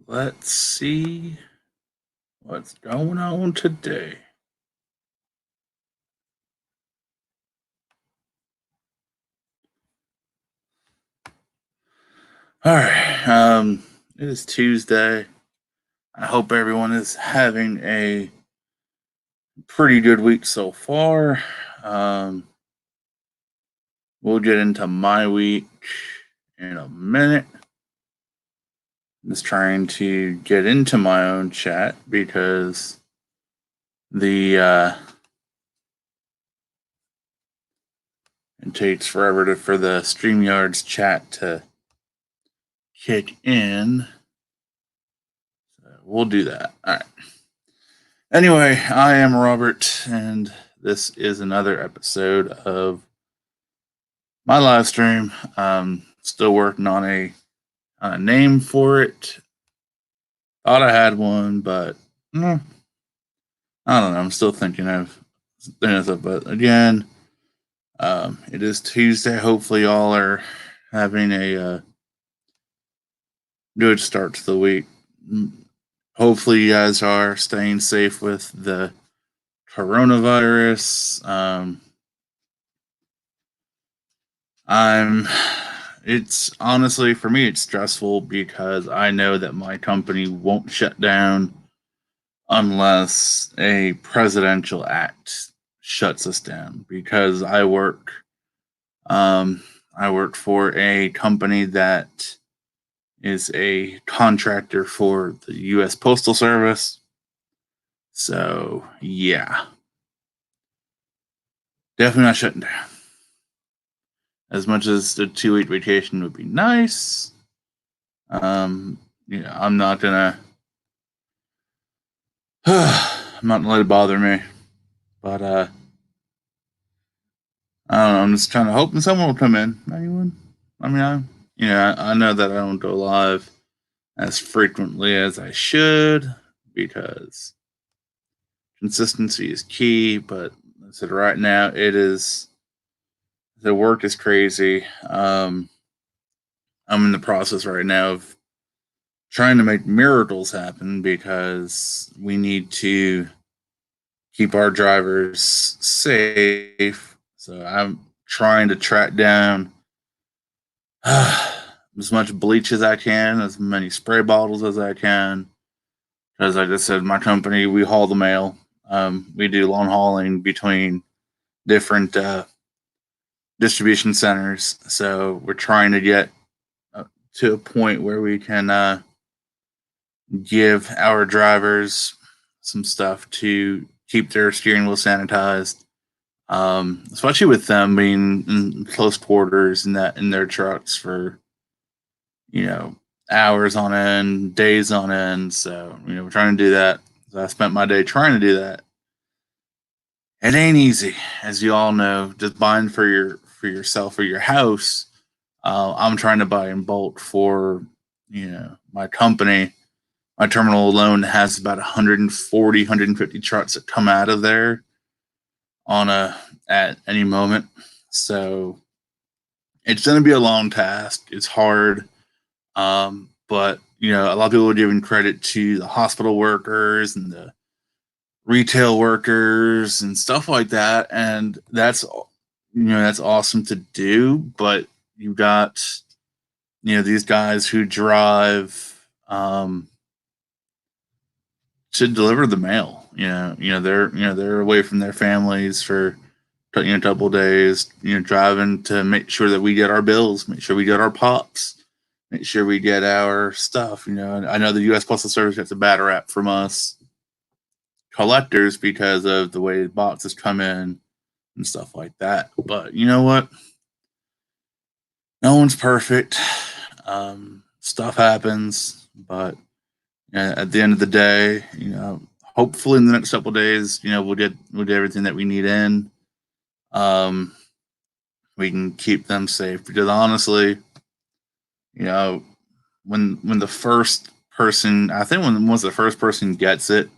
Let's see what's going on today. All right. It is Tuesday. I hope everyone is having a pretty good week so far. Um, we'll get into my week in a minute. I'm just trying to get into my own chat because the it takes forever for the StreamYard's chat to kick in. So we'll do that. All right. Anyway, I am Robert, and this is another episode of my live stream. Still working on a name for it. Thought I had one, but I don't know. I'm still thinking of things. But again, it is Tuesday. Hopefully, y'all are having a good start to the week. Hopefully, you guys are staying safe with the coronavirus. It's honestly, for me, it's stressful because I know that my company won't shut down unless a presidential act shuts us down, because I work for a company that is a contractor for the US Postal Service. So yeah, definitely not shutting down. As much as the 2 week vacation would be nice, um, I'm not gonna I'm not gonna let it bother me. But I don't know, I'm just kind of hoping someone will come in. Anyone? I mean, I know that I don't go live as frequently as I should because consistency is key. But I said right now, the work is crazy. I'm in the process right now of trying to make miracles happen because we need to keep our drivers safe. So I'm trying to track down as much bleach as I can, as many spray bottles as I can. Because, like I said, my company, we haul the mail. We do long hauling between different distribution centers. So we're trying to get to a point where we can give our drivers some stuff to keep their steering wheel sanitized, especially with them being in close quarters in their trucks for you know hours on end, days on end. So we're trying to do that. So I spent my day trying to do that. It ain't easy, as you all know. Just buying for yourself or your house. I'm trying to buy in bulk for my company. My terminal alone has about 140, 150 trucks that come out of there on a at any moment. So it's going to be a long task. It's hard, but a lot of people are giving credit to the hospital workers and the retail workers and stuff like that, and that's awesome to do. But you got these guys who drive to deliver the mail. They're away from their families for a couple days. Driving to make sure that we get our bills, make sure we get our pops, make sure we get our stuff. I know the U.S. Postal Service gets a bad rap from us collectors because of the way boxes come in and stuff like that. But you know what? No one's perfect. Stuff happens, but at the end of the day, hopefully in the next couple days, we'll get everything that we need in. Um, we can keep them safe because honestly, you know, when the first person, I think once the first person gets it,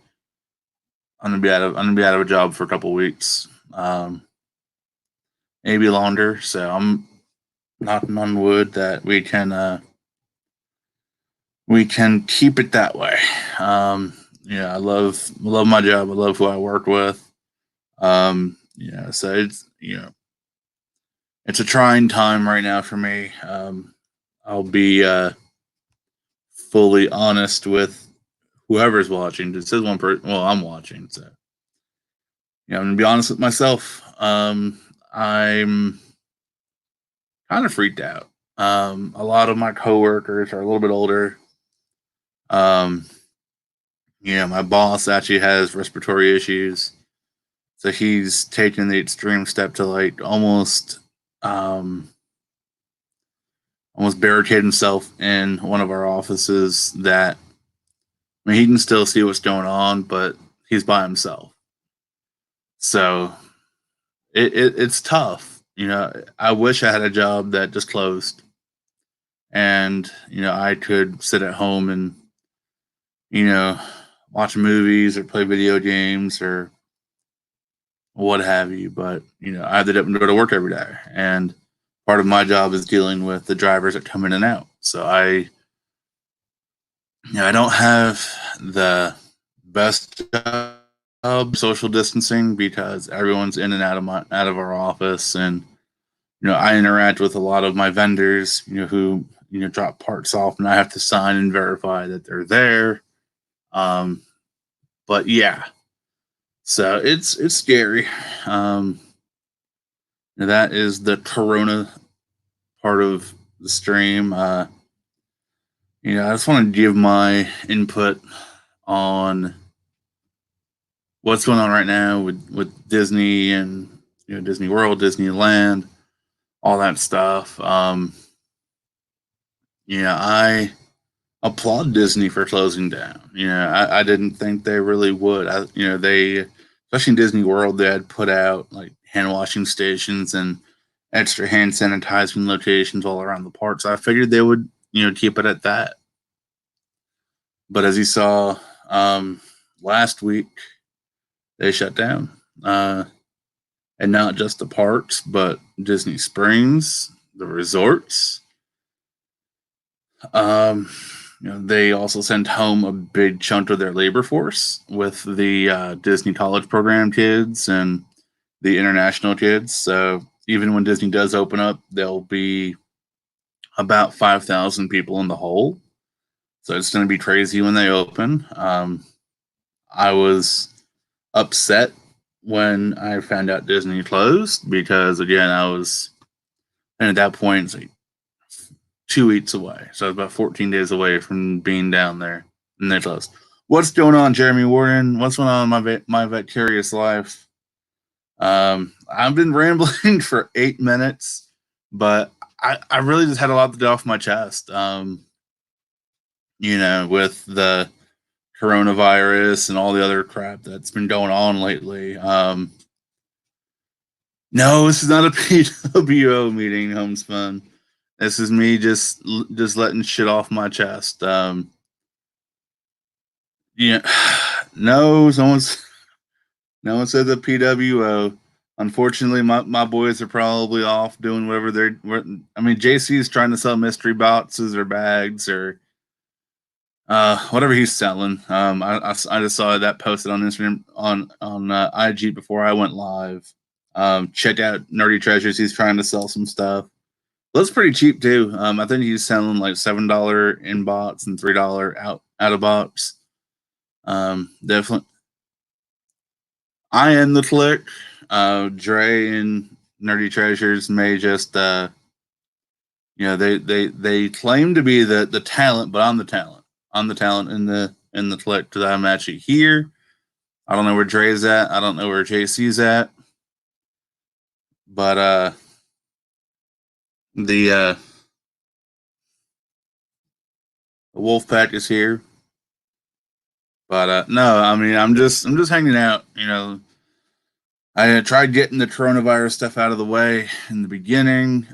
I'm gonna be out of a job for a couple weeks, maybe longer. So I'm knocking on wood that we can we can keep it that way. Yeah, I love my job. I love who I work with. Yeah, so it's a trying time right now for me. I'll be fully honest with whoever's watching. It says one person. Well, I'm watching, so I'm gonna be honest with myself. I'm kind of freaked out. A lot of my coworkers are a little bit older. Um, my boss actually has respiratory issues, so he's taken the extreme step to like um, almost barricade himself in one of our offices. That I mean, he can still see what's going on, but he's by himself. So it's tough. I wish I had a job that just closed, and I could sit at home and you know watch movies or play video games or what have you. But I have to go to work every day, and part of my job is dealing with the drivers that come in and out. So I don't have the best job social distancing because everyone's in and out of our office, and I interact with a lot of my vendors, who drop parts off, and I have to sign and verify that they're there. Um, but yeah, so it's scary. Um, that is the Corona part of the stream. I just want to give my input on what's going on right now with Disney and Disney World, Disneyland, all that stuff. I applaud Disney for closing down. I didn't think they really would. They, especially in Disney World, they had put out like hand washing stations and extra hand sanitizing locations all around the park. So I figured they would, keep it at that. But as you saw last week, they shut down. And not just the parks, but Disney Springs, the resorts. They also sent home a big chunk of their labor force with the Disney College Program kids and the international kids. So even when Disney does open up, there'll be about 5,000 people in the hole. So it's going to be crazy when they open. I was upset when I found out Disney closed because, again, and at that point, it's like 2 weeks away. So I was about 14 days away from being down there, and they closed. What's going on, Jeremy Warden? What's going on in my vicarious life? I've been rambling for 8 minutes, but I really just had a lot to get off my chest. With the coronavirus and all the other crap that's been going on lately. No, this is not a PWO meeting, Homespun. This is me just letting shit off my chest. Yeah, no, no one said the PWO. Unfortunately, my boys are probably off doing whatever I mean, JC is trying to sell mystery boxes or bags or whatever he's selling. I just saw that posted on Instagram on IG before I went live. Check out Nerdy Treasures. He's trying to sell some stuff. That's pretty cheap too. I think he's selling like $7 in box and $3 out of box. Definitely. I am the click. Dre and Nerdy Treasures may just they claim to be the talent, but I'm the talent. I'm the talent in the click because I'm actually here. I don't know where Dre's at. I don't know where JC's at. But the Wolfpack is here. But no, I mean I'm just hanging out. I tried getting the coronavirus stuff out of the way in the beginning.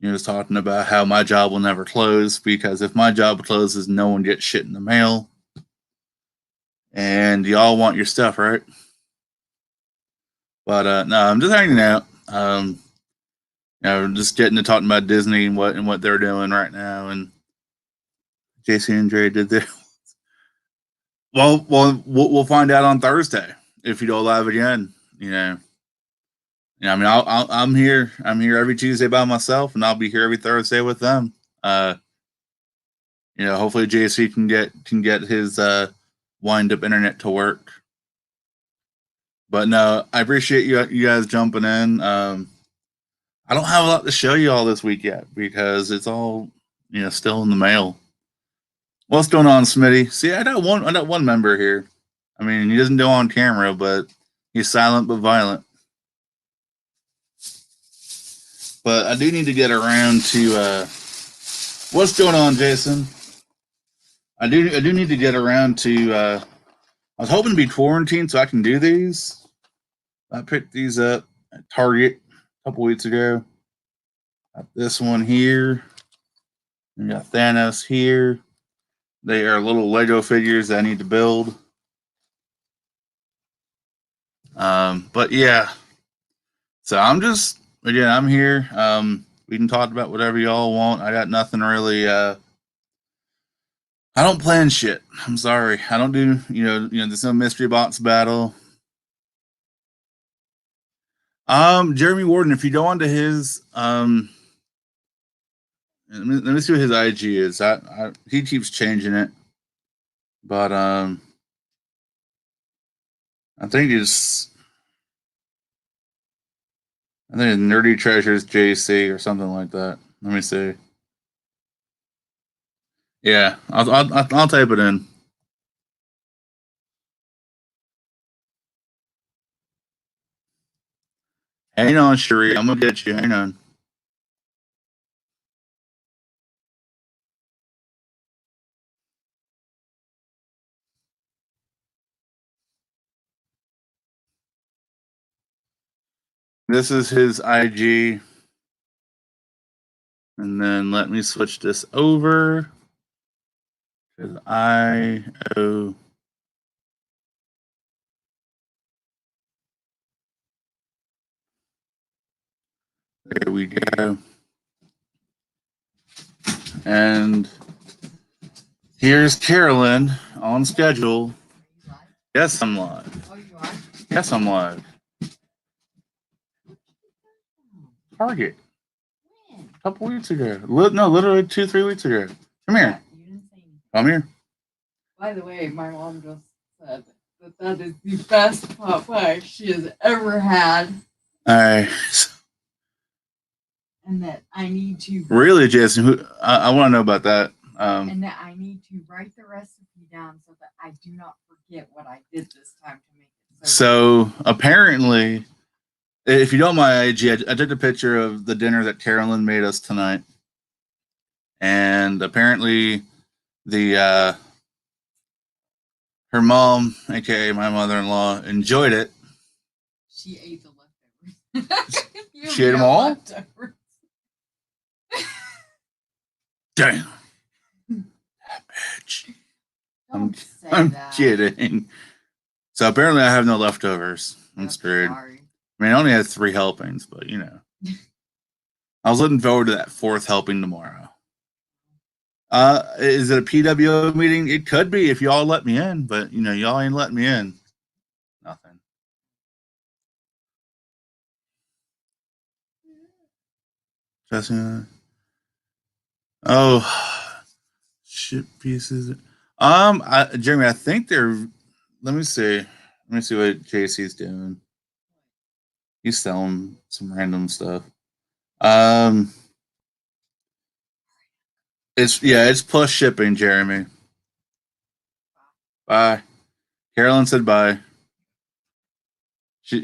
Was talking about how my job will never close because if my job closes, no one gets shit in the mail. And y'all want your stuff, right? But no, I'm just hanging out. Just getting to talking about Disney and what they're doing right now, and JC and Dre did there. Well, we'll find out on Thursday if you don't live again. You know. Yeah, I mean, I'm here. I'm here every Tuesday by myself, and I'll be here every Thursday with them. You know, hopefully JC can get his wind up internet to work. But no, I appreciate you guys jumping in. I don't have a lot to show you all this week yet because it's all still in the mail. What's going on, Smitty? See, I got one member here. I mean, he doesn't do it on camera, but he's silent but violent. But I do need to get around to what's going on, Jason. I do need to get around to. I was hoping to be quarantined so I can do these. I picked these up at Target a couple weeks ago. Got this one here. We got Thanos here. They are little Lego figures that I need to build. But yeah. So I'm here. We can talk about whatever y'all want. I got nothing really. I don't plan shit. I'm sorry. I don't do. There's no mystery box battle. Jeremy Warden. If you go onto his, let me see what his IG is. He keeps changing it, but I think it's Nerdy Treasures JC or something like that. Let me see. Yeah, I'll type it in. Hang on, Cherie. I'm gonna get you. Hang on. This is his IG. And then let me switch this over. Because there we go. And here's Carolyn on schedule. Yes, I'm live. Oh, you are? Yes, I'm live. Target. When? A couple weeks ago. No, literally 2-3 weeks ago. Come here. You didn't say anything. Come here. By the way, my mom just said that is the best pot pie she has ever had, All right. and that I need to Really, Jason? I want to know about that. and that I need to write the recipe down so that I do not forget what I did this time to make it. So apparently, if you don't my IG, I took a picture of the dinner that Carolyn made us tonight, and apparently, her mom, aka my mother-in-law, enjoyed it. She ate the leftovers. She ate them all? Leftovers. Damn. That bitch. Don't say I'm that. kidding. So apparently I have no leftovers. I'm screwed. Sorry. I mean, I only had 3 helpings, but I was looking forward to that 4th helping tomorrow. Is it a PWO meeting? It could be if y'all let me in, but y'all ain't letting me in. Nothing. Just, shit pieces. Jeremy, I think they're. Let me see. Let me see what JC's doing. He's selling some random stuff. It's plus shipping, Jeremy. Bye. Carolyn said bye. She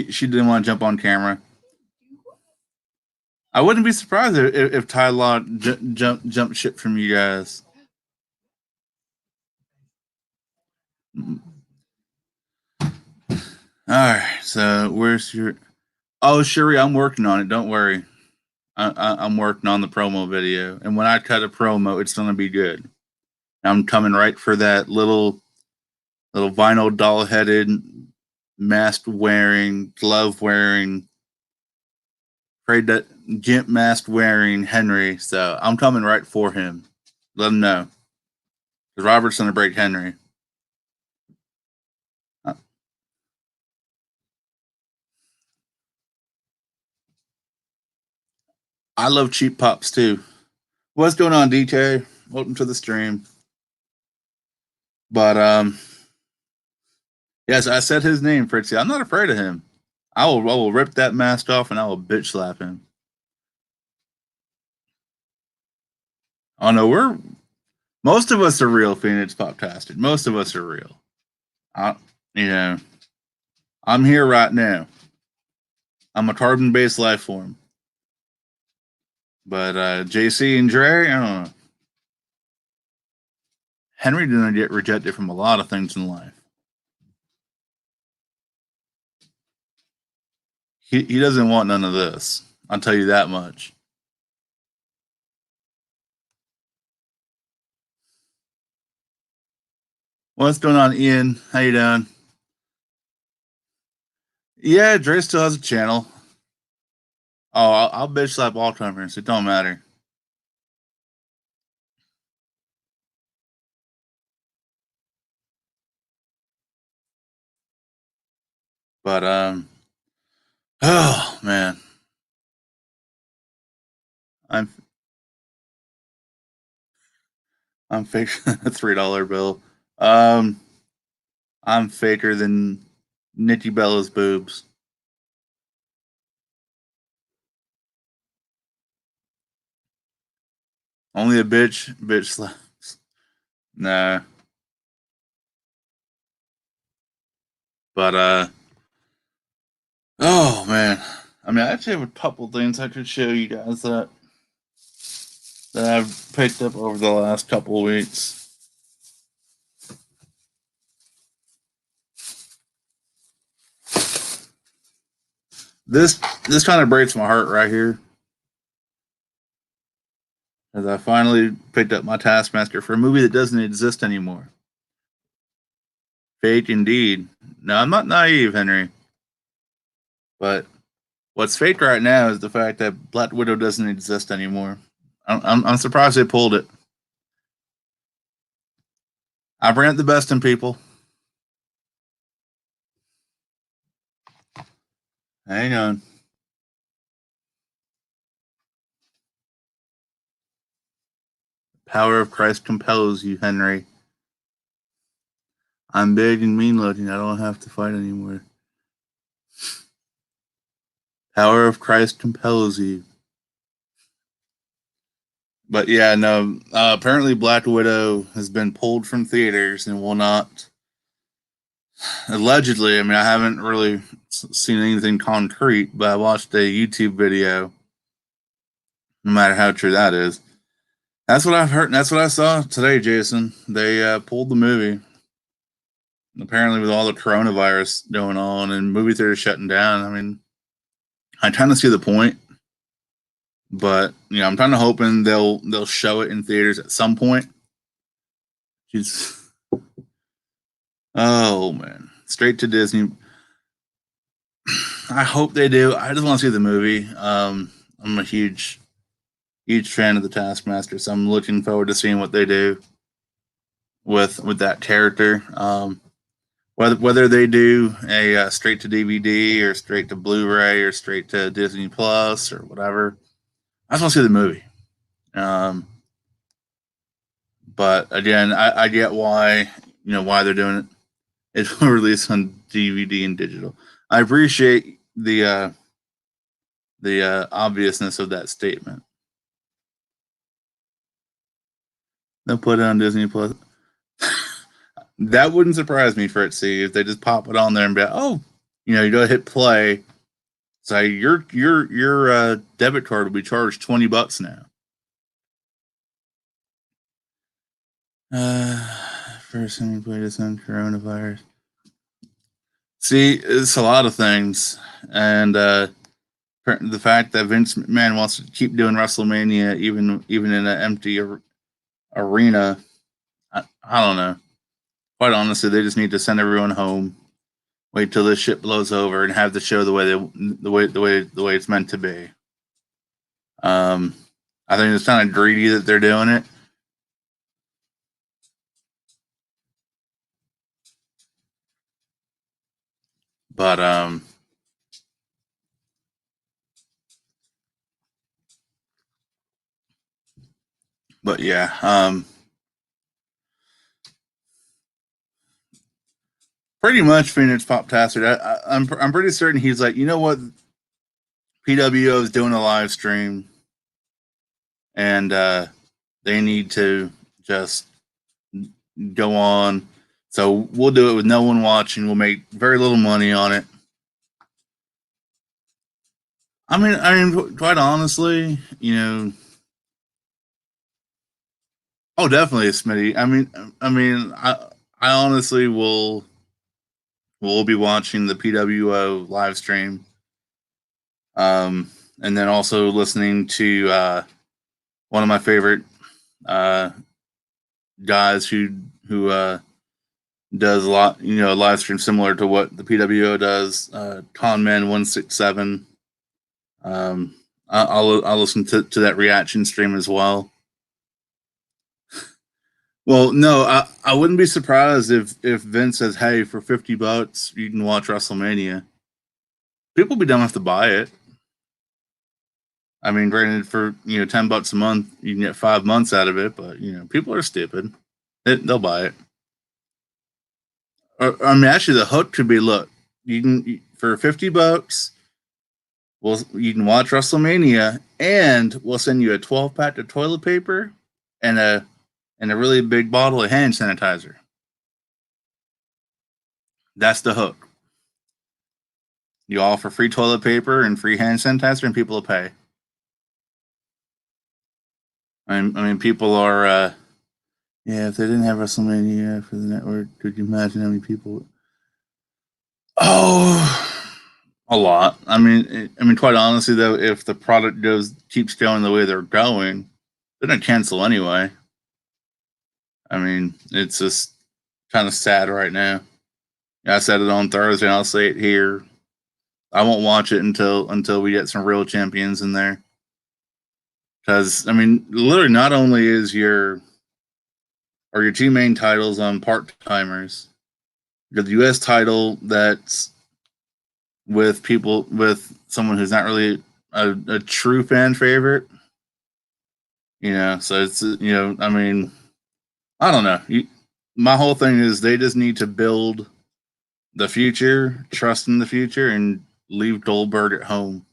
didn't want to jump on camera. I wouldn't be surprised if Ty Law jumped ship from you guys. All right, so where's your? Oh, Sherry, I'm working on it. Don't worry. I'm working on the promo video, and when I cut a promo, it's gonna be good. I'm coming right for that little vinyl doll-headed, mask-wearing, glove-wearing, afraid that gimp mask-wearing Henry. So I'm coming right for him. Let him know. Because Robert's going to break Henry. I love cheap pops too. What's going on, DK? Welcome to the stream. But yes, I said his name, Fritzy. I'm not afraid of him. I will rip that mask off and I will bitch slap him. Oh no, most of us are real, Phoenix Poptastic. Most of us are real. You know, I'm here right now. I'm a carbon-based life form. But JC and Dre, I don't know. Henry didn't get rejected from a lot of things in life. He doesn't want none of this. I'll tell you that much. What's going on, Ian? How you doing? Yeah, Dre still has a channel. Oh, I'll bitch slap all timers. It don't matter. But oh man, I'm fake a $3 bill. I'm faker than Nikki Bella's boobs. Only a bitch slaps. Nah. But oh man. I mean, I actually have a couple things I could show you guys that I've picked up over the last couple of weeks. This kind of breaks my heart right here. As I finally picked up my Taskmaster for a movie that doesn't exist anymore. Fake indeed. No, I'm not naive, Henry. But what's fake right now is the fact that Black Widow doesn't exist anymore. I'm surprised they pulled it. I brand the best in people. Hang on. Power of Christ compels you, Henry. I'm big and mean looking. I don't have to fight anymore. Power of Christ compels you. But yeah, no. Apparently, Black Widow has been pulled from theaters and will not. Allegedly, I mean, I haven't really seen anything concrete, but I watched a YouTube video. No matter how true that is, that's what I've heard. And that's what I saw today, Jason. They pulled the movie. Apparently, with all the coronavirus going on and movie theaters shutting down, I mean, I kind of see the point. But I'm kind of hoping they'll show it in theaters at some point. Oh man, straight to Disney. I hope they do. I just want to see the movie. I'm a huge fan of the Taskmaster, so I'm looking forward to seeing what they do with that character. Whether they do a straight to DVD or straight to Blu-ray or straight to Disney Plus or whatever, I just want to see the movie. But again, I get why they're doing it. It will release on DVD and digital. I appreciate the obviousness of that statement. They'll put it on Disney Plus. That wouldn't surprise me, Fritzy, if they just pop it on there and be like, oh, you go hit play. So your debit card will be charged $20 now. First time you played this on coronavirus. See, it's a lot of things, and the fact that Vince McMahon wants to keep doing WrestleMania even in an empty arena, I don't know. Quite honestly, they just need to send everyone home, wait till this shit blows over, and have the show the way it's meant to be. I think it's kind of greedy that they're doing it. But yeah, pretty much Phoenix Pop Tastard. I'm pretty certain he's like, you know what, PWO is doing a live stream, and they need to just go on. So we'll do it with no one watching. We'll make very little money on it. Quite honestly, oh, definitely, Smitty. I honestly will be watching the PWO live stream, and then also listening to one of my favorite uh, guys who does a lot, live stream similar to what the PWO does. Conman167. I'll listen to that reaction stream as well. Well, no, I wouldn't be surprised if Vince says, "Hey, for $50, you can watch WrestleMania." People be dumb enough to buy it. I mean, granted, for $10 a month, you can get 5 months out of it, but people are stupid. They'll buy it. Actually, the hook could be: look, you can for $50, you can watch WrestleMania, and we'll send you a 12-pack of toilet paper and a really big bottle of hand sanitizer. That's the hook. You offer free toilet paper and free hand sanitizer, and people will pay. People are. Yeah, if they didn't have WrestleMania for the network, could you imagine how many people? Oh, a lot. Quite honestly, though, if the product keeps going the way they're going, they're gonna cancel anyway. It's just kind of sad right now. I said it on Thursday, and I'll say it here. I won't watch it until we get some real champions in there. Because literally, not only is your two main titles on part timers, you got the U.S. title that's with someone who's not really a true fan favorite. So it's I don't know. My whole thing is they just need to build the future, trust in the future, and leave Goldberg at home.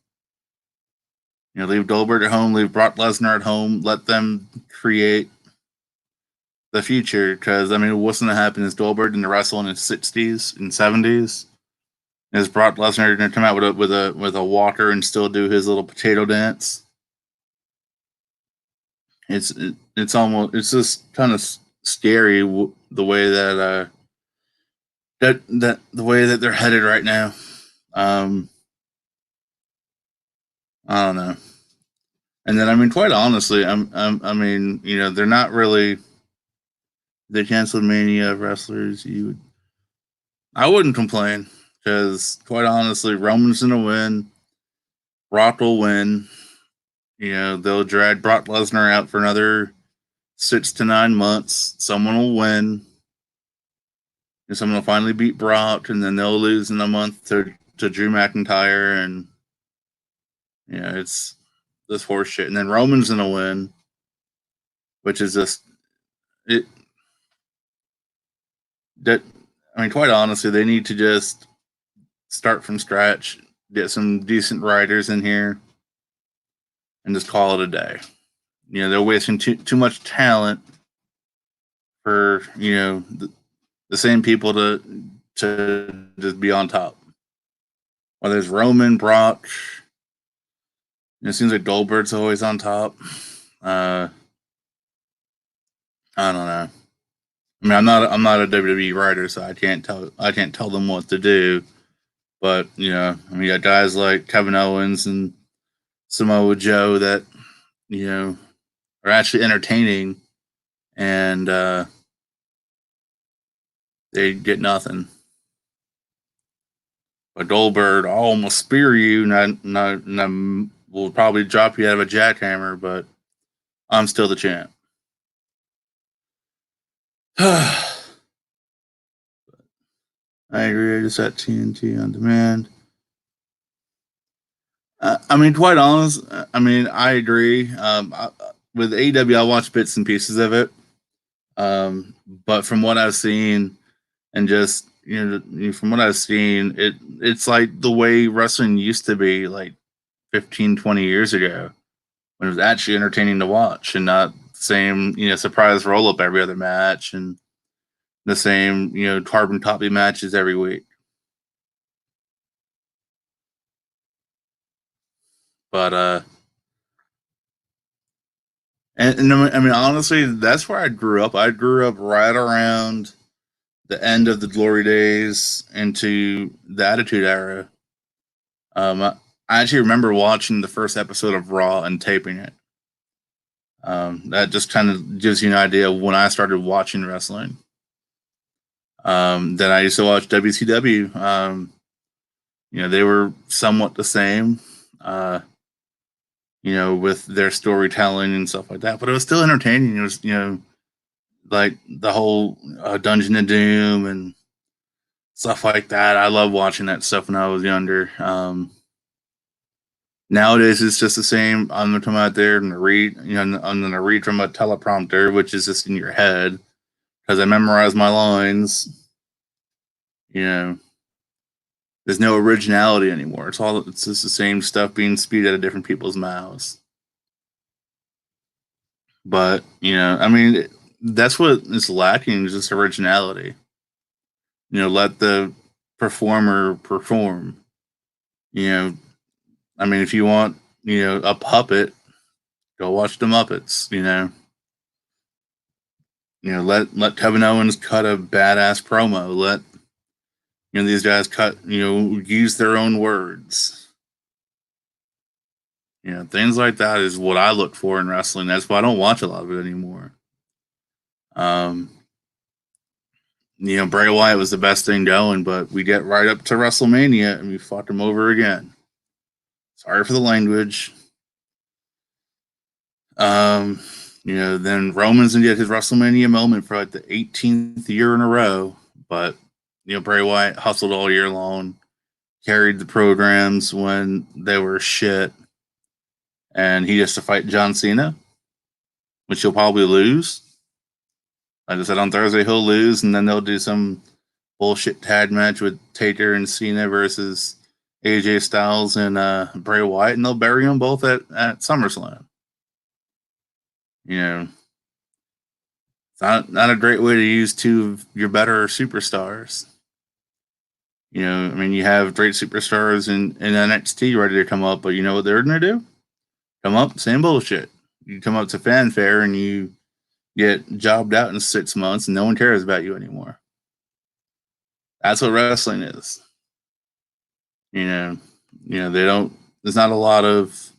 Leave Goldberg at home, leave Brock Lesnar at home, let them create the future. Because what's going to happen is Goldberg going to wrestle in his 60s and 70s. Is Brock Lesnar going to come out with a walker and still do his little potato dance? It's just kind of scary the way that the way that they're headed right now. I don't know. And then quite honestly, they're not really. They canceled Mania wrestlers. I wouldn't complain, because quite honestly, Roman's gonna win. Brock will win. They'll drag Brock Lesnar out for another 6 to 9 months. Someone will win. And someone will finally beat Brock, and then they'll lose in a month to Drew McIntyre, and it's this horse shit. And then Roman's gonna win, which is just it. That quite honestly, they need to just start from scratch, get some decent writers in here, and just call it a day. They're wasting too much talent for the same people to just be on top. Whether it's Roman, Brock, it seems like Goldberg's always on top. I don't know. I'm not a WWE writer, so I can't tell them what to do. But you got guys like Kevin Owens and Samoa Joe that are actually entertaining, and they get nothing. But Goldberg, I'll almost spear you, and will probably drop you out of a jackhammer, but I'm still the champ. I agree. I just at TNT on demand. I mean, quite honest. I mean, I agree. With AEW, I watch bits and pieces of it. But from what I've seen, and just from what I've seen, it's like the way wrestling used to be, like 15, 20 years ago, when it was actually entertaining to watch, and not the same surprise roll up every other match and the same carbon copy matches every week. But and I mean, honestly, that's where I grew up. I grew up right around the end of the glory days into the Attitude Era. I actually remember watching the first episode of Raw and taping it. That just kind of gives you an idea of when I started watching wrestling. Then I used to watch WCW. They were somewhat the same, with their storytelling and stuff like that, but it was still entertaining. It was, like the whole Dungeon of Doom and stuff like that. I love watching that stuff when I was younger. Nowadays, it's just the same. I'm going to come out there and read, I'm going to read from a teleprompter, which is just in your head because I memorize my lines. There's no originality anymore. It's just the same stuff being spewed out of different people's mouths. But, I mean, that's what is lacking is just originality. Let the performer perform. I mean, if you want, a puppet, go watch the Muppets. Let Kevin Owens cut a badass promo. Let these guys use their own words. Things like that is what I look for in wrestling. That's why I don't watch a lot of it anymore. Bray Wyatt was the best thing going, but we get right up to WrestleMania and we fucked him over again. Sorry for the language. Then Roman's gonna get his WrestleMania moment for like the 18th year in a row, but Bray Wyatt hustled all year long, carried the programs when they were shit, and he has to fight John Cena, which he'll probably lose. Like I said, on Thursday he'll lose, and then they'll do some bullshit tag match with Taker and Cena versus AJ Styles and Bray Wyatt, and they'll bury them both at SummerSlam. It's not a great way to use two of your better superstars. I mean, you have great superstars in NXT ready to come up, but you know what they're going to do? Come up, same bullshit. You come up to fanfare and you get jobbed out in 6 months and no one cares about you anymore. That's what wrestling is. They don't, there's not a lot of,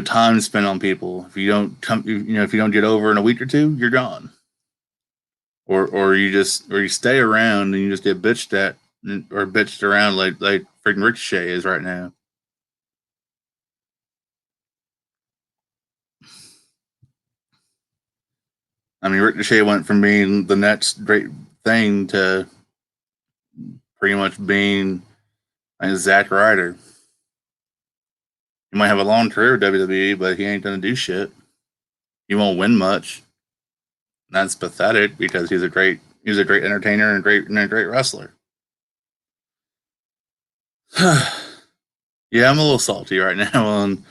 time spent on people. If you don't come, if you don't get over in a week or two, you're gone. Or you stay around and you just get bitched at or bitched around like freaking Ricochet is right now. I mean, Ricochet went from being the next great thing to pretty much being Zack Ryder. He might have a long career with WWE, but he ain't gonna do shit. He won't win much. And that's pathetic because he's a great entertainer and a great wrestler. Yeah, I'm a little salty right now on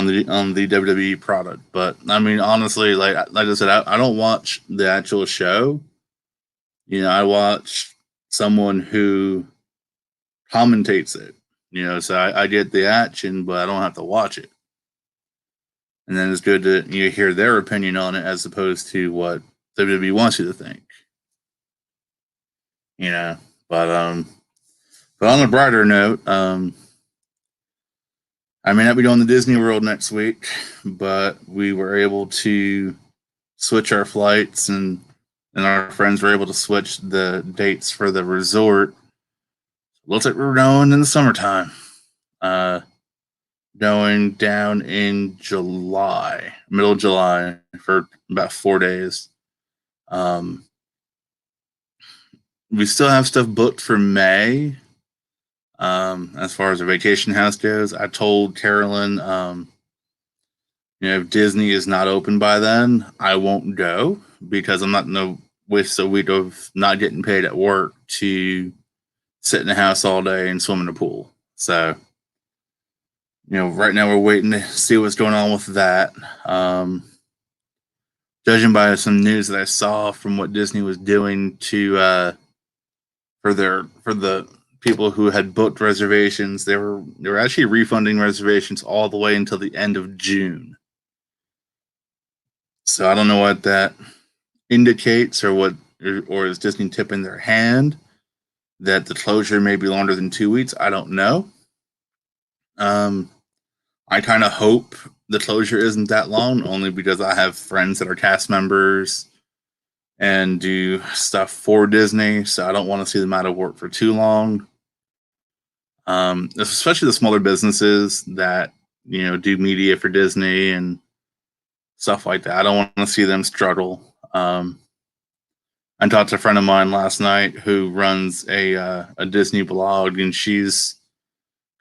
the WWE product, but I mean, honestly, like I said, I don't watch the actual show. I watch someone who commentates it. So I get the action, but I don't have to watch it. And then it's good to hear their opinion on it as opposed to what WWE wants you to think. But on a brighter note, I may not be going to Disney World next week, but we were able to switch our flights and our friends were able to switch the dates for the resort. Looks like we're going in the summertime. Going down in July, middle of July, for about 4 days. we still have stuff booked for May. As far as a vacation house goes, I told Carolyn, if Disney is not open by then, I won't go because I'm not in the wish a week of not getting paid at work to sit in the house all day and swim in the pool. So, right now we're waiting to see what's going on with that. Judging by some news that I saw from what Disney was doing to for the people who had booked reservations, they were actually refunding reservations all the way until the end of June. So I don't know what that indicates or is Disney tipping their hand that the closure may be longer than 2 weeks. I don't know. I kind of hope the closure isn't that long, only because I have friends that are cast members and do stuff for Disney, so I don't want to see them out of work for too long. Especially the smaller businesses that do media for Disney and stuff like that. I don't want to see them struggle. I talked to a friend of mine last night who runs a Disney blog, and she's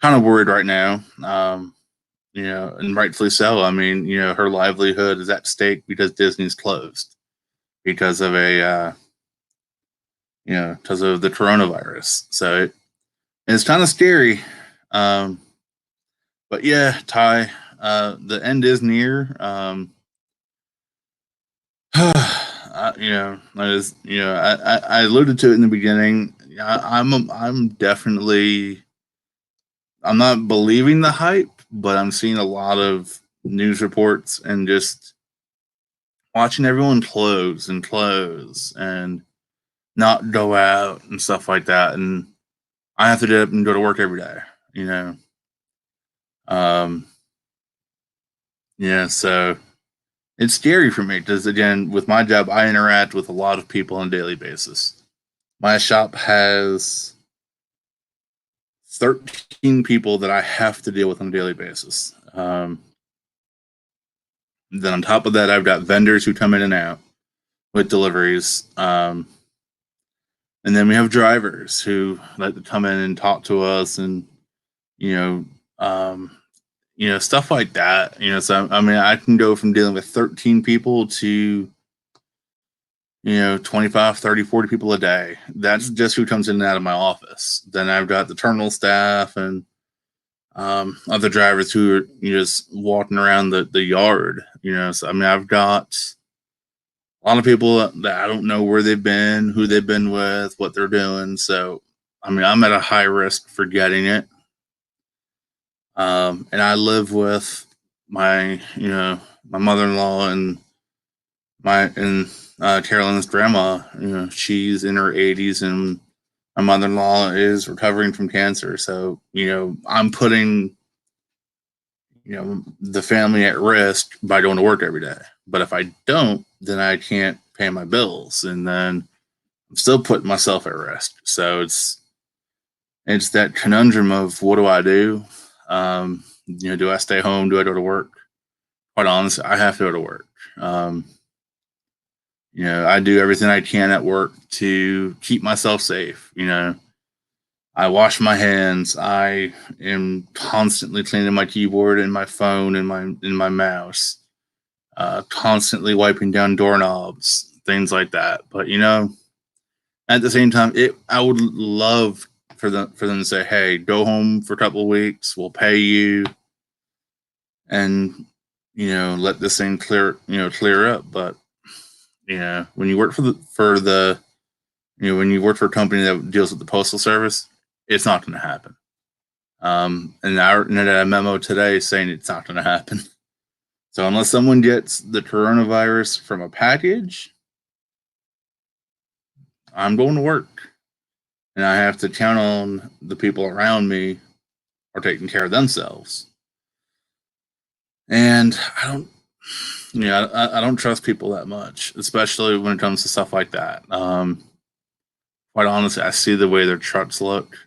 kind of worried right now. And rightfully so. I mean, her livelihood is at stake because Disney's closed because of because of the coronavirus. So it's kind of scary. But yeah, Ty, the end is near. I alluded to it in the beginning. I'm definitely, I'm not believing the hype, but I'm seeing a lot of news reports and just watching everyone close and not go out and stuff like that. And I have to get up and go to work every day, so it's scary for me because, again, with my job, I interact with a lot of people on a daily basis. My shop has 13 people that I have to deal with on a daily basis. Then on top of that, I've got vendors who come in and out with deliveries. And then we have drivers who like to come in and talk to us and, stuff like that. So, I mean, I can go from dealing with 13 people to, 25, 30, 40 people a day. That's just who comes in and out of my office. Then I've got the terminal staff and other drivers who are just walking around the yard. So, I mean, I've got a lot of people that I don't know where they've been, who they've been with, what they're doing. So, I mean, I'm at a high risk for getting it. And I live with my mother-in-law and Carolyn's grandma. She's in her 80s, and my mother-in-law is recovering from cancer. So, I'm putting, the family at risk by going to work every day. But if I don't, then I can't pay my bills, and then I'm still putting myself at risk. So it's that conundrum of what do I do? Do I stay home? Do I go to work? Quite honestly, I have to go to work. I do everything I can at work to keep myself safe. I wash my hands. I am constantly cleaning my keyboard and my phone and my mouse. Constantly wiping down doorknobs, things like that. But at the same time, I would love for them to say, "Hey, go home for a couple of weeks. We'll pay you, and let this thing clear up." But when you work when you work for a company that deals with the postal service, it's not going to happen. And I read a memo today saying it's not going to happen. So unless someone gets the coronavirus from a package, I'm going to work. And I have to count on the people around me are taking care of themselves. And I don't trust people that much, especially when it comes to stuff like that. Quite honestly, I see the way their trucks look.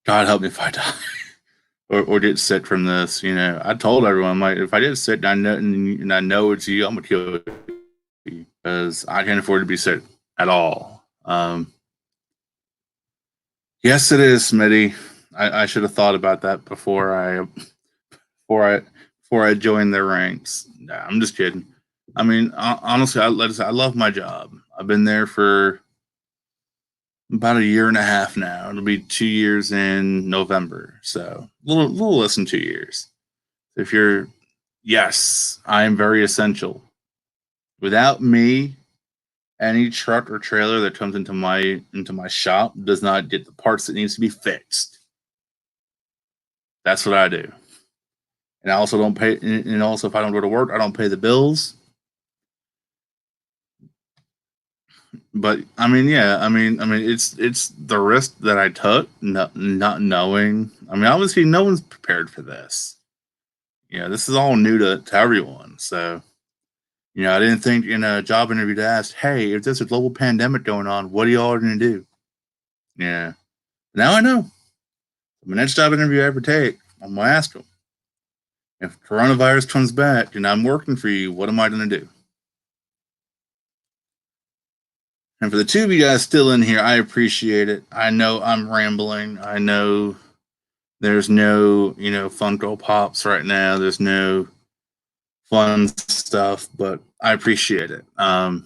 God help me if I die. Or get sick from this. I told everyone, like, if I get sick and I know it's you, I'm gonna kill you because I can't afford to be sick at all. Yes, it is, Smitty. I should have thought about that before I joined their ranks. Nah, I'm just kidding. I mean, honestly, I love my job. I've been there for about a year and a half now. It'll be 2 years in November, so a little less than 2 years. If you're, yes, I am very essential. Without me, any truck or trailer that comes into my shop does not get the parts that needs to be fixed. That's what I do. And I also don't pay. And also, if I don't go to work, I don't pay the bills. But I mean, yeah, it's the risk that I took, not knowing. I mean, obviously, no one's prepared for this. This is all new to everyone. So, I didn't think in a job interview to ask, hey, if there's a global pandemic going on, what are y'all going to do? Yeah. Now I know. My next job interview I ever take, I'm going to ask them, if coronavirus comes back and I'm working for you, what am I going to do? And for the two of you guys still in here, I appreciate it. I know I'm rambling. I know there's no, Funko Pops right now. There's no fun stuff, but I appreciate it. I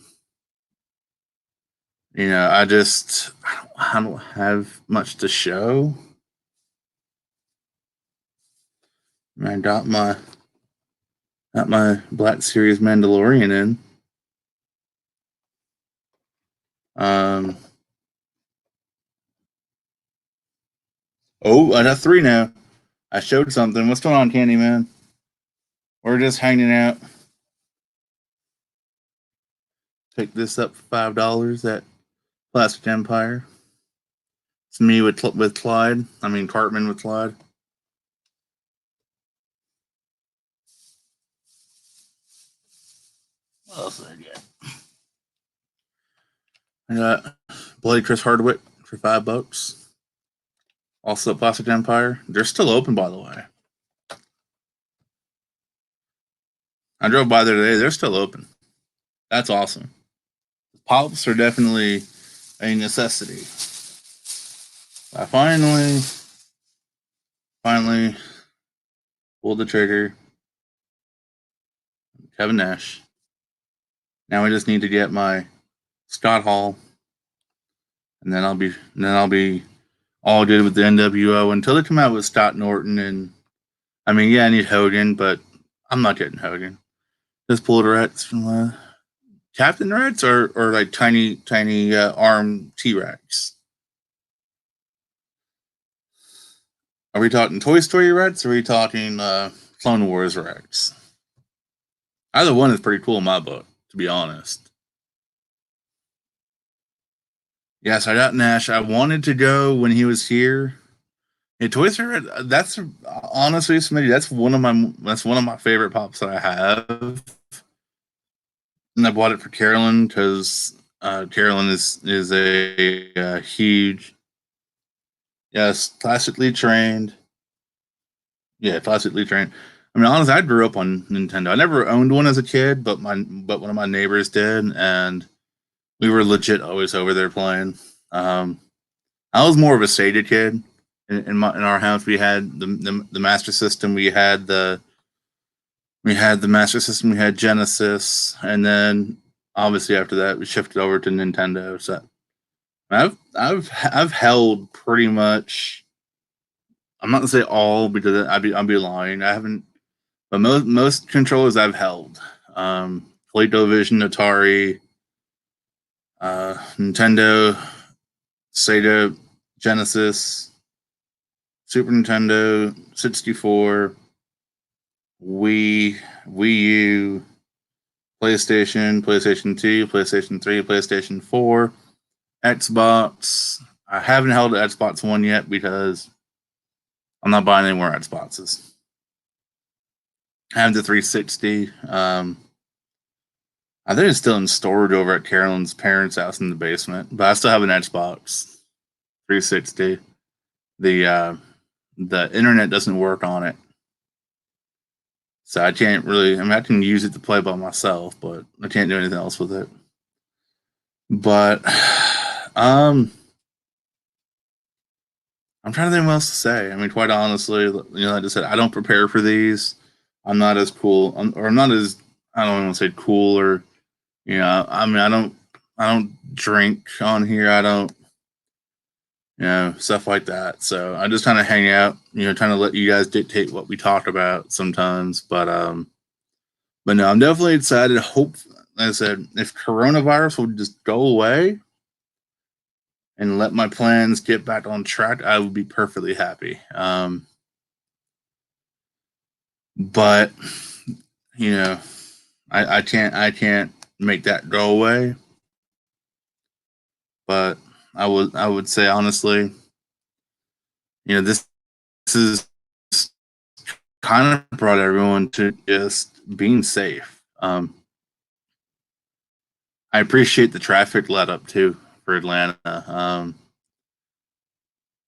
don't have much to show. I got my Black Series Mandalorian in. Oh, I got 3 now. I showed something. What's going on, Candyman? We're just hanging out. Pick this up for $5 at Plastic Empire. It's me with Clyde. I mean Cartman with Clyde. What else did I get? I got Bloody Chris Hardwick for $5. Also Plastic Empire. They're still open, by the way. I drove by there today. They're still open. That's awesome. Pops are definitely a necessity. I finally pulled the trigger. Kevin Nash. Now I just need to get my Scott Hall, and then I'll be all good with the NWO until they come out with Scott Norton. And I mean, yeah, I need Hogan, but I'm not getting Hogan. Just pulled Reds from Captain Reds or like tiny arm T-Rex. Are we talking Toy Story Rex or are we talking Clone Wars Rex? Either one is pretty cool in my book, to be honest. Yes, I got Nash. I wanted to go when he was here. Hey, Toy Story, that's honestly, Smitty, that's one of my favorite pops that I have. And I bought it for Carolyn because Carolyn is a huge, yes, classically trained. Yeah, classically trained. I mean, honestly, I grew up on Nintendo. I never owned one as a kid, but one of my neighbors did, and we were legit always over there playing. I was more of a Sega kid. In our house, we had the Master System. We had the Master System. We had Genesis, and then obviously after that, we shifted over to Nintendo. So I've held pretty much. I'm not gonna say all because I'd be lying. I haven't, but most controllers I've held. ColecoVision, Atari, Nintendo, Sega, Genesis, Super Nintendo, 64, Wii U, PlayStation 2, PlayStation 3, PlayStation 4, Xbox. I haven't held an Xbox One yet because I'm not buying any more Xboxes. I have the 360. I think it's still in storage over at Carolyn's parents' house in the basement, but I still have an Xbox 360. The internet doesn't work on it, so I can't really. I mean, I can use it to play by myself, but I can't do anything else with it. But I'm trying to think what else to say. I mean, quite honestly, like I said, I don't prepare for these. I'm not as cool, or I'm not as, I don't want to say cool, or I mean, I don't drink on here. I don't, stuff like that. So I just kind of hang out, trying to let you guys dictate what we talk about sometimes. But no, I'm definitely excited. Hope, like I said, if coronavirus would just go away and let my plans get back on track, I would be perfectly happy. But you know, I can't make that go away. But I would say honestly, this is kind of brought everyone to just being safe. I appreciate the traffic let up too for Atlanta.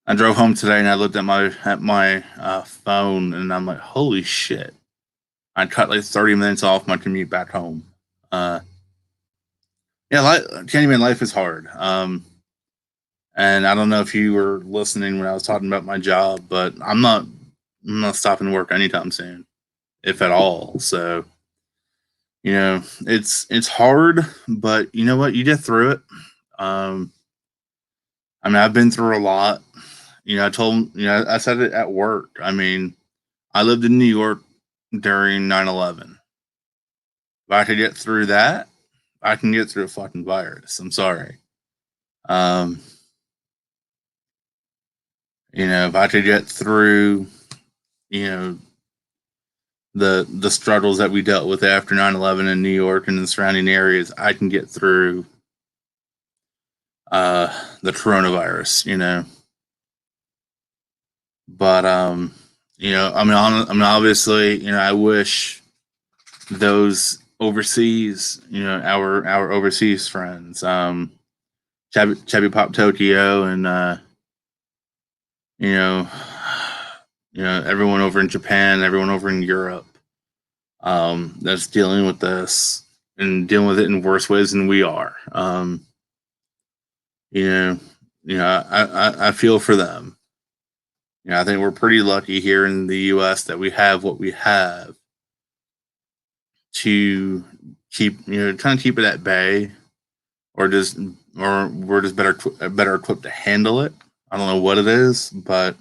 I drove home today and I looked at my phone and I'm like, holy shit! I cut like 30 minutes off my commute back home. Uh, yeah, Candyman, life is hard. And I don't know if you were listening when I was talking about my job, but I'm not stopping work anytime soon, if at all. So it's hard, but you know what? You get through it. Um, I mean, I've been through a lot. I said it at work. I mean, I lived in New York during 9/11. If I could get through that, I can get through a fucking virus. I'm sorry. Um, if I could get through, you know, the struggles that we dealt with after 9/11 in New York and the surrounding areas, I can get through the coronavirus. But I mean, obviously, I wish those overseas, our overseas friends, Chubby Pop Tokyo, and you know, everyone over in Japan, everyone over in Europe, that's dealing with this and dealing with it in worse ways than we are. You know, I feel for them. I think we're pretty lucky here in the U.S. that we have what we have to keep, trying to keep it at bay, or we're just better equipped to handle it. I don't know what it is, but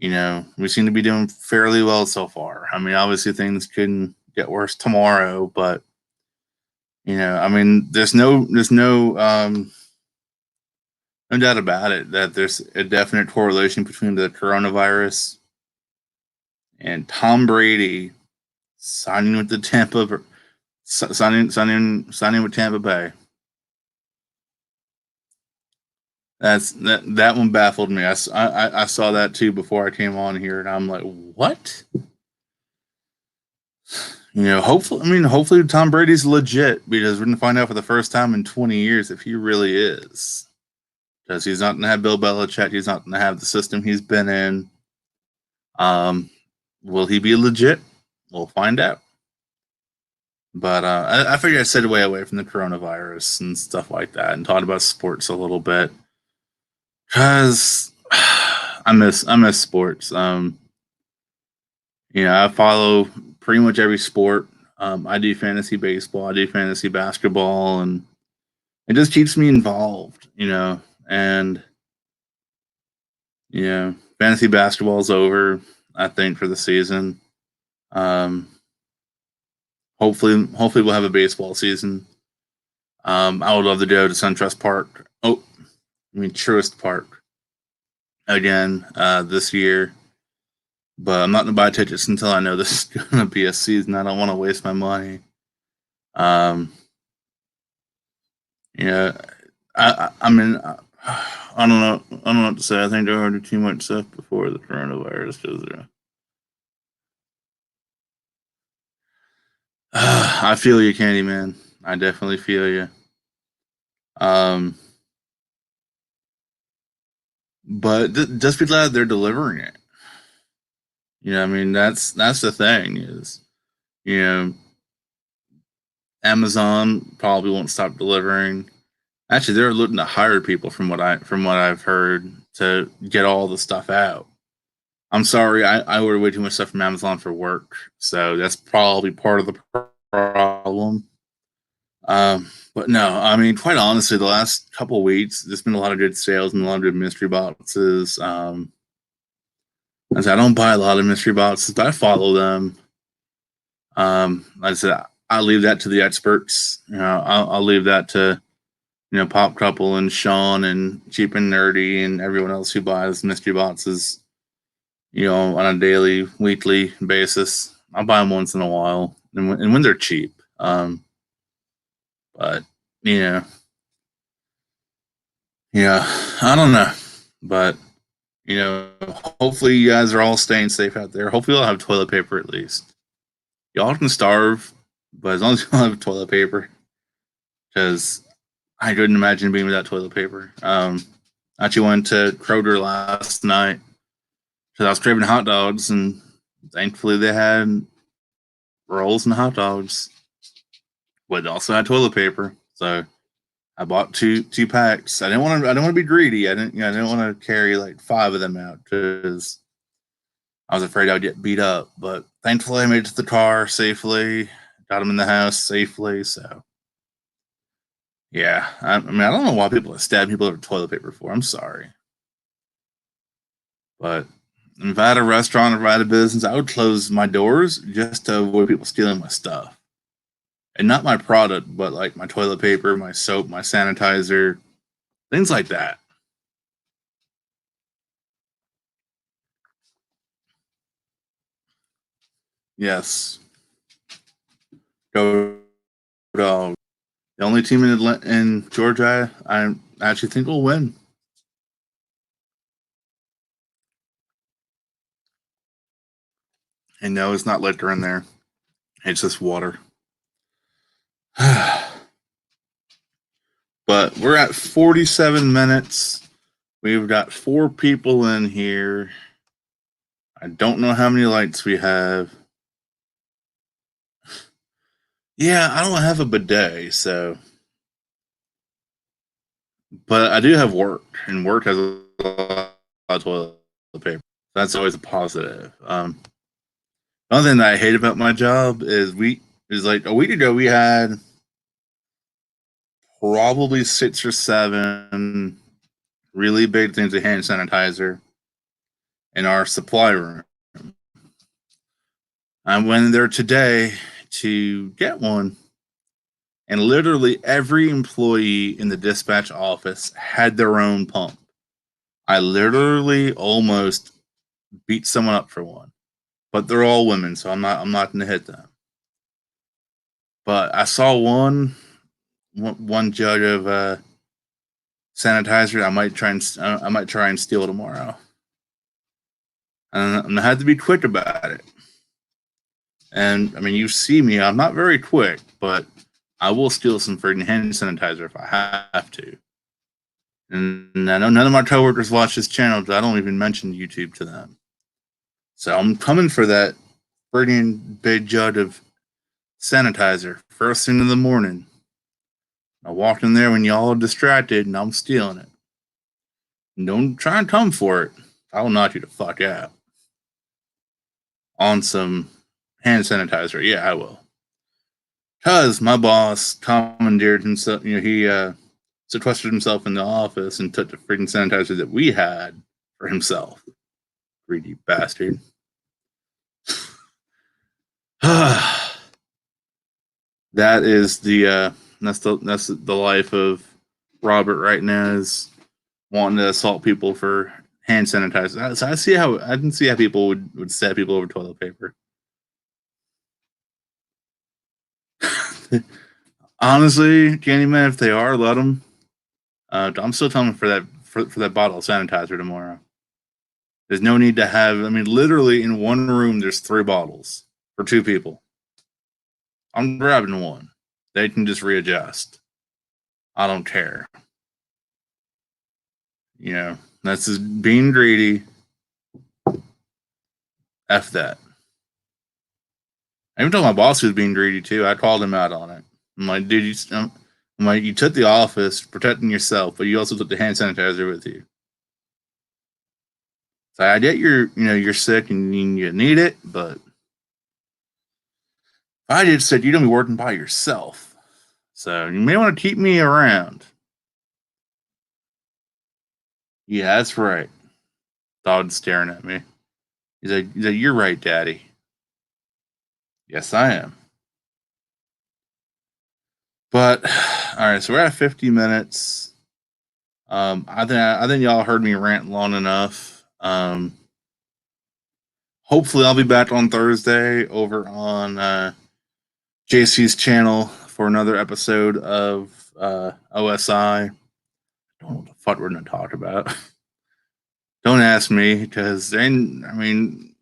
we seem to be doing fairly well so far. I mean, obviously things couldn't get worse tomorrow, but I mean, no doubt about it that there's a definite correlation between the coronavirus and Tom Brady signing with the signing with Tampa Bay. That one baffled me. I saw that too before I came on here, and I'm like, what? Hopefully Tom Brady's legit, because we're gonna find out for the first time in 20 years if he really is. Because he's not gonna have Bill Belichick, he's not gonna have the system he's been in. Will he be legit? We'll find out. But I figured I'd stay away from the coronavirus and stuff like that, and talk about sports a little bit, because I miss sports. I follow pretty much every sport. I do fantasy baseball, I do fantasy basketball, and it just keeps me involved. And fantasy basketball is over, I think, for the season. Um, hopefully we'll have a baseball season. I would love to go to SunTrust Park. Oh, I mean Truist Park again this year. But I'm not gonna buy tickets until I know this is gonna be a season. I don't want to waste my money. Um, yeah, I mean, I don't know. I don't know what to say. I think there already too much stuff before the coronavirus goes there. I feel you, Candyman. I definitely feel you. Um, but just be glad they're delivering it. I mean, that's the thing is, you know, Amazon probably won't stop delivering. Actually, they're looking to hire people from what I've heard to get all the stuff out. I'm sorry, I order way too much stuff from Amazon for work, so that's probably part of the problem. But no, I mean, quite honestly, the last couple of weeks, there's been a lot of good sales and a lot of good mystery boxes. I don't buy a lot of mystery boxes, but I follow them. Like I said, I leave that to the experts. I'll leave that to Pop Couple and Sean and Cheap and Nerdy and everyone else who buys mystery boxes. On a daily, weekly basis. I'll buy them once in a while, and when they're cheap. But you know, yeah, I don't know, but hopefully you guys are all staying safe out there. Hopefully you'll have toilet paper at least. Y'all can starve, but as long as you have toilet paper, because I couldn't imagine being without toilet paper. I actually went to Kroger last night because I was craving hot dogs, and thankfully they had rolls and hot dogs, but they also had toilet paper. So I bought two packs. I didn't want to be greedy. I didn't want to carry like 5 of them out because I was afraid I would get beat up. But thankfully, I made it to the car safely. Got them in the house safely. So yeah, I mean, I don't know why people stab people over toilet paper for. I'm sorry, but if I had a restaurant or if I had a business, I would close my doors just to avoid people stealing my stuff. And not my product, but like my toilet paper, my soap, my sanitizer, things like that. Yes, go dog. The only team in Georgia I actually think will win. And no, it's not liquor in there. It's just water. But we're at 47 minutes. We've got 4 people in here. I don't know how many lights we have. Yeah, I don't have a bidet, so. But I do have work, and work has a lot of toilet paper. That's always a positive. Another thing that I hate about my job is like a week ago we had probably 6 or 7 really big things of hand sanitizer in our supply room. I went in there today to get one, and literally every employee in the dispatch office had their own pump. I literally almost beat someone up for one, but they're all women, so I'm not going to hit them. But I saw one jug of sanitizer. I might try and steal tomorrow. And I'm gonna have to be quick about it. And I mean, you see me; I'm not very quick, but I will steal some freaking hand sanitizer if I have to. And I know none of my coworkers watch this channel, because I don't even mention YouTube to them. So I'm coming for that freaking big jug of sanitizer first thing in the morning. I walked in there when y'all are distracted, and I'm stealing it. And don't try and come for it. I will knock you the fuck out. On some hand sanitizer, yeah, I will. Cause my boss commandeered himself. He sequestered himself in the office and took the freaking sanitizer that we had for himself. Greedy bastard. That is that's the life of Robert right now, is wanting to assault people for hand sanitizer. So I can see how people would stab people over toilet paper. Honestly, Candyman, if they are, let them. I'm still coming for that bottle of sanitizer tomorrow. There's no need to have. I mean, literally in one room, there's 3 bottles for 2 people. I'm grabbing one. They can just readjust. I don't care. That's just being greedy. F that. I even told my boss he was being greedy too. I called him out on it. I'm like, dude, I'm like, you took the office protecting yourself, but you also took the hand sanitizer with you. So I get you're sick and you need it, but I just said you're gonna be working by yourself. So you may want to keep me around. Yeah, that's right. Dog's staring at me. He's like, you're right, Daddy. Yes, I am. But all right, so we're at 50 minutes. I think y'all heard me rant long enough. Hopefully, I'll be back on Thursday over on JC's channel for another episode of OSI. I don't know what the fuck we're gonna talk about. Don't ask me because then I mean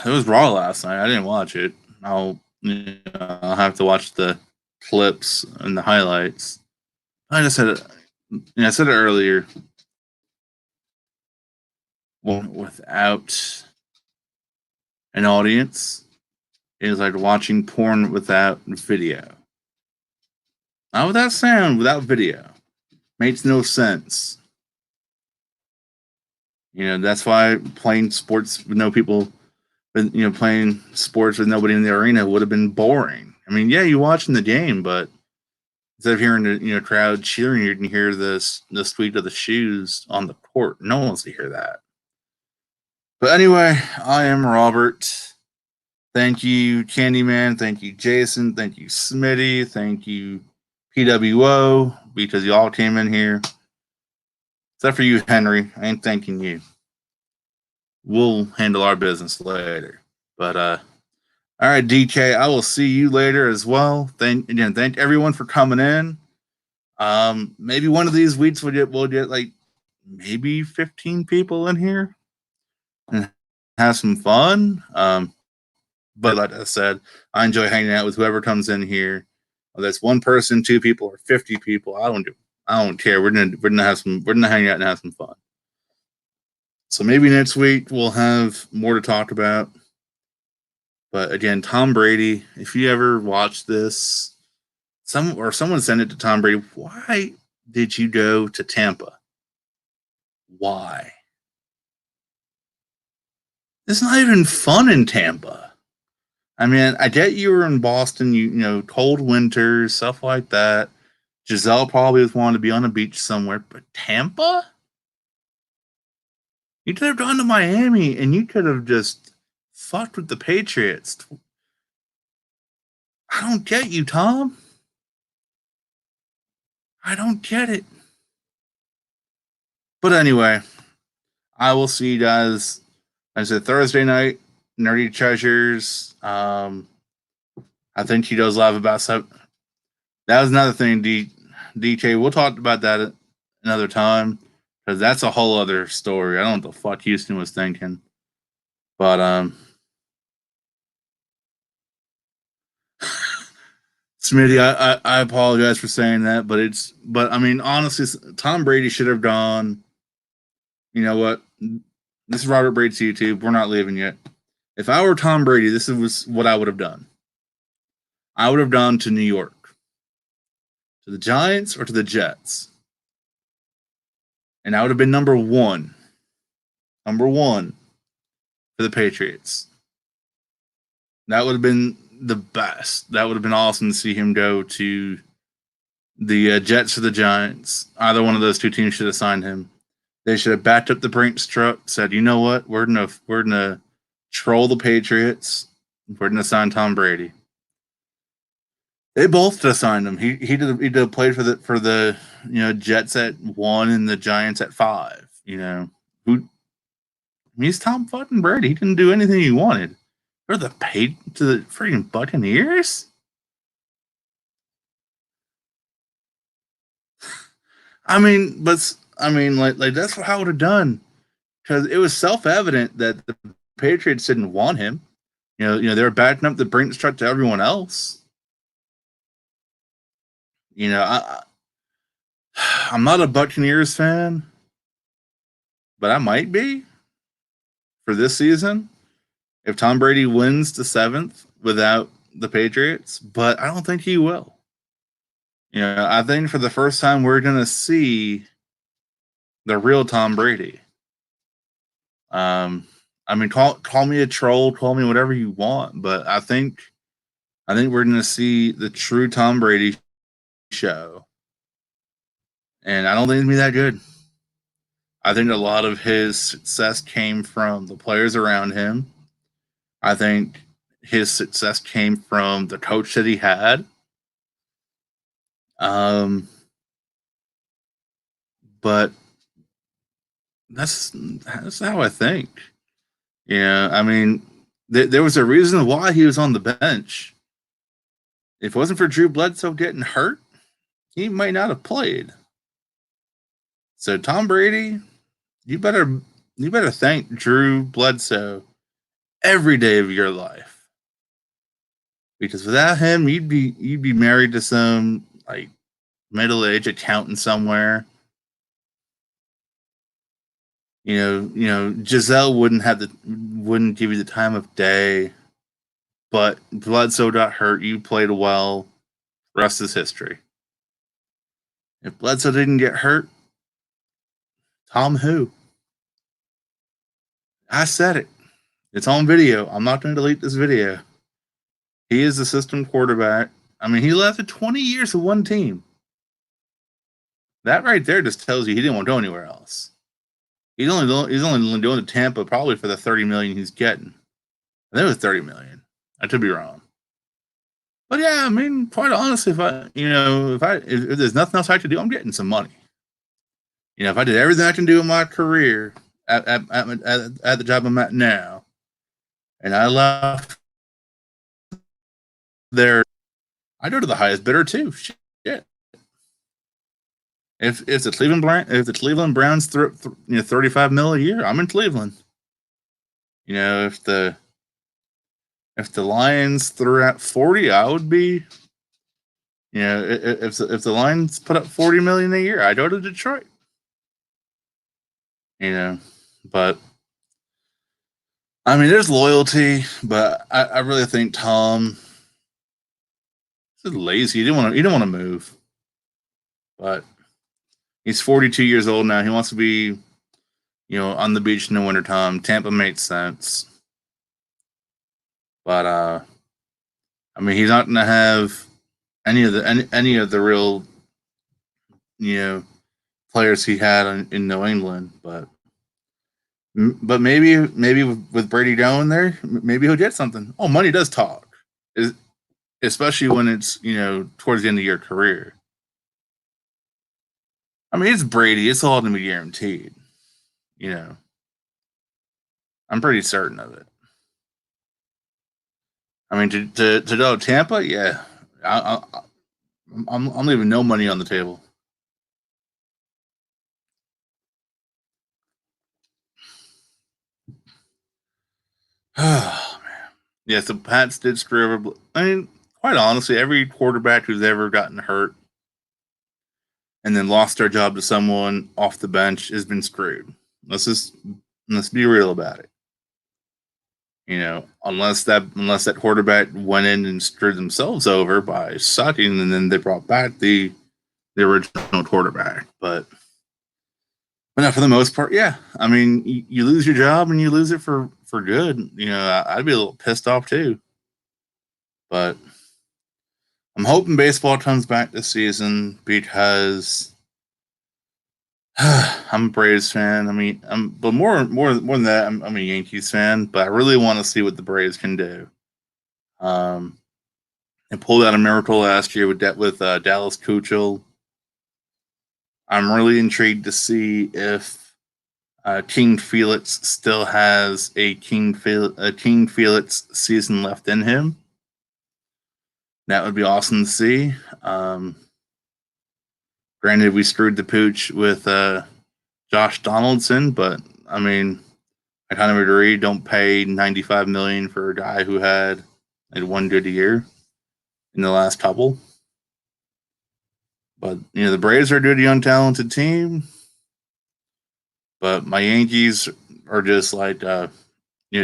it was Raw last night. I didn't watch it. I'll have to watch the clips and the highlights. I just said it. I said it earlier. Well, without an audience is like watching porn without video. Not without sound, without video. Makes no sense. That's why playing sports with no people, playing sports with nobody in the arena would have been boring. I mean, yeah, you watching the game, but instead of hearing the crowd cheering, you can hear the squeak of the shoes on the court. No one wants to hear that. But anyway, I am Robert. Thank you, Candyman. Thank you, Jason. Thank you, Smitty. Thank you, PWO, because y'all came in here. Except for you, Henry. I ain't thanking you. We'll handle our business later. But all right, DK, I will see you later as well. Thank everyone for coming in. Maybe one of these weeks we'll get like maybe 15 people in here and have some fun. But like I said, I enjoy hanging out with whoever comes in here. Whether that's one person, 2 people, or 50 people, I don't care. We're gonna hang out and have some fun. So maybe next week we'll have more to talk about. But again, Tom Brady, if you ever watch this, someone sent it to Tom Brady, why did you go to Tampa? Why? It's not even fun in Tampa. I mean, I get you were in Boston, cold winters, stuff like that. Giselle probably was wanting to be on a beach somewhere, but Tampa? You could have gone to Miami and you could have just fucked with the Patriots. I don't get you, Tom. I don't get it. But anyway, I will see you guys. I said Thursday night, Nerdy Treasures. I think he does live about 7. That was another thing, DK. We'll talk about that another time because that's a whole other story. I don't know what the fuck Houston was thinking, but Smitty, I apologize for saying that, but I mean honestly, Tom Brady should have gone. You know what? This is Robert Brady's YouTube. We're not leaving yet. If I were Tom Brady, this was what I would have done. I would have gone to New York, to the Giants or to the Jets, and I would have been number one for the Patriots. That would have been the best. That would have been awesome to see him go to the Jets or the Giants. Either one of those two teams should have signed him. They should have backed up the Brinks truck, said, you know what, we're gonna troll the Patriots. We're gonna sign Tom Brady. They both just signed him. He did have played for the Jets at 1 and the Giants at 5. He's Tom fucking Brady. He didn't do anything he wanted. They're the paid to the freaking Buccaneers. I mean, like that's what I would have done because it was self-evident that the Patriots didn't want him. They were backing up the Brinks truck to everyone else. I'm not a Buccaneers fan, but I might be for this season if Tom Brady wins the 7th without the Patriots, but I don't think he will. I think for the first time we're gonna see the real Tom Brady. I mean, call me a troll, call me whatever you want, but I think we're gonna see the true Tom Brady show, and I don't think it's gonna be that good. I think a lot of his success came from the players around him. I think his success came from the coach that he had. But that's how I think. Yeah, I mean, there was a reason why he was on the bench. If it wasn't for Drew Bledsoe getting hurt, he might not have played. So Tom Brady, you better thank Drew Bledsoe every day of your life, because without him, you'd be married to some like middle-aged accountant somewhere. Giselle wouldn't give you the time of day, but Bledsoe got hurt. You played well. Rest is history. If Bledsoe didn't get hurt, Tom who? I said it. It's on video. I'm not going to delete this video. He is the system quarterback. I mean, he lasted 20 years with one team. That right there just tells you he didn't want to go anywhere else. He's only doing the Tampa probably for the $30 million he's getting. I think it was $30 million. I could be wrong. But yeah, I mean, quite honestly, if there's nothing else I could do, I'm getting some money. If I did everything I can do in my career at the job I'm at now, and I left there, I go to the highest bidder too. Shit. If the Cleveland Browns throw $35 million a year, I'm in Cleveland. If the Lions threw out 40, I would be. If the Lions put up 40 million a year, I'd go to Detroit. But I mean, there's loyalty, but I really think Tom is lazy. He didn't want to move, but he's 42 years old now. He wants to be, on the beach in the wintertime. Tampa makes sense, but I mean, he's not going to have any of the real, players he had in New England, but maybe with Brady going there, maybe he'll get something. Oh, money does talk, especially when it's towards the end of your career. I mean, it's Brady; it's all going to be guaranteed. I'm pretty certain of it. I mean, to go to Tampa, yeah, I'm leaving no money on the table. Oh man, yes, the Pats did screw over. I mean, quite honestly, every quarterback who's ever gotten hurt and then lost their job to someone off the bench has been screwed. Let's be real about it. Unless that quarterback went in and screwed themselves over by sucking, and then they brought back the original quarterback. But not for the most part, yeah. I mean, you lose your job and you lose it for good. I'd be a little pissed off too. But I'm hoping baseball comes back this season because I'm a Braves fan. I mean, but more than that, I'm a Yankees fan. But I really want to see what the Braves can do. And pulled out a miracle last year with Dallas Keuchel. I'm really intrigued to see if King Felix still has a King Felix season left in him. That would be awesome to see. Granted, we screwed the pooch with Josh Donaldson, but I mean, I kind of agree. Don't pay $95 million for a guy who had one good year in the last couple. But the Braves are a good young talented team. But my Yankees are just like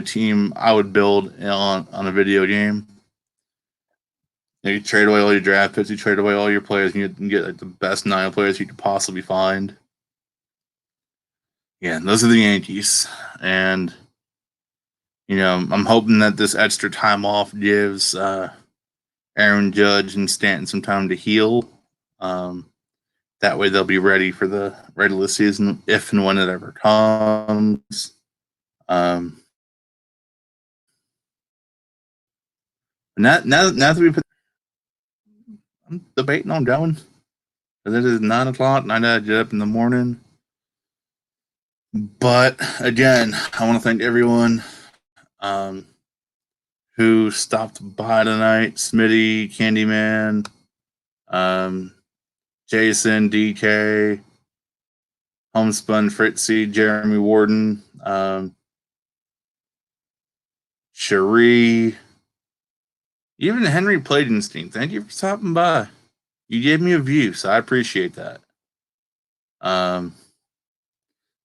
team I would build on a video game. You trade away all your draft picks, you trade away all your players, and you can get like the best 9 players you could possibly find. Yeah, those are the Yankees. And, I'm hoping that this extra time off gives Aaron Judge and Stanton some time to heal. That way they'll be ready for the regular season if and when it ever comes. Now that we put, I'm debating on going. It is 9 o'clock, and I gotta get up in the morning. But again, I want to thank everyone who stopped by tonight. Smitty, Candyman, Jason, DK, Homespun, Fritzy, Jeremy Warden, Cherie, even Henry Pladenstein. Thank you for stopping by. You gave me a view, so I appreciate that.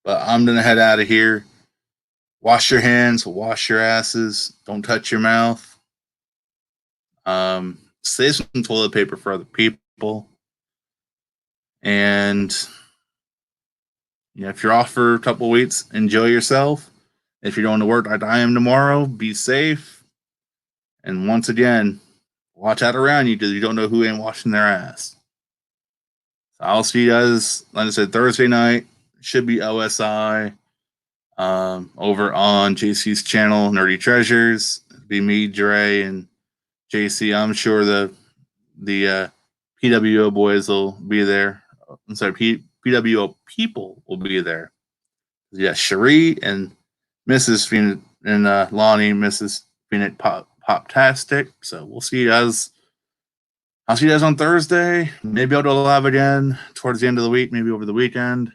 But I'm going to head out of here. Wash your hands, wash your asses, don't touch your mouth. Save some toilet paper for other people. And if you're off for a couple weeks, enjoy yourself. If you're going to work like I am tomorrow, be safe. And once again, watch out around you because you don't know who ain't washing their ass. So I'll see you guys, like I said, Thursday night. Should be OSI over on JC's channel, Nerdy Treasures. It'll be me, Dre, and JC. I'm sure the PWO boys will be there. I'm sorry, PWO people will be there. Yeah, Cherie and Mrs. Phoenix and Lonnie, Mrs. Phoenix Poptastic. So we'll see you guys. I'll see you guys on Thursday. Maybe I'll do a live again towards the end of the week, maybe over the weekend.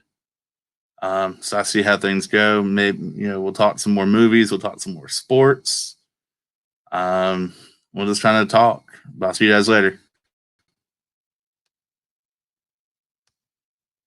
So I see how things go. Maybe we'll talk some more movies. We'll talk some more sports. We'll just kind of talk. I'll see you guys later.